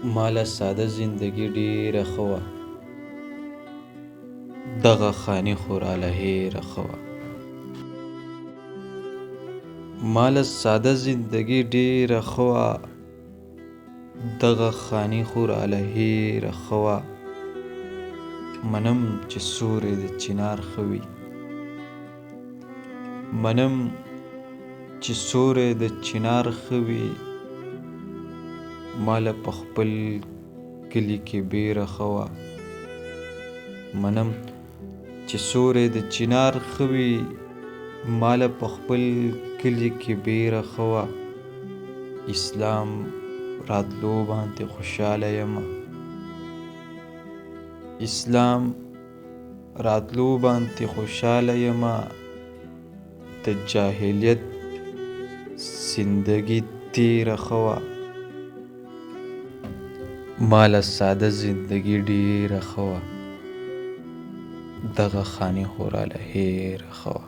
ماله ساده زندګي ډېره ښه وه، دغه خاني خو راله هېره ښه وه. ماله ساده زندګي ډېره ښه وه، دغه خاني خو راله هېره ښه وه. منم چې سیوری د چنار ښه وي، منم چې سیوری د چنار ښه وي. ماله په خپل کلي کې بیره ښه وه، منم چې سیوری د چنار ښه وي. ماله په خپل کلي کې بیره ښه وه. اسلام راتلو باندې خوشحاله یمه، اسلام راتلو باندې خوشحاله یمه. د جاهلیت زندګي تېره ښه وه، ماله ساده زندګي ډېره ښه وه، دغه خاني خو راله هېره ښه وه.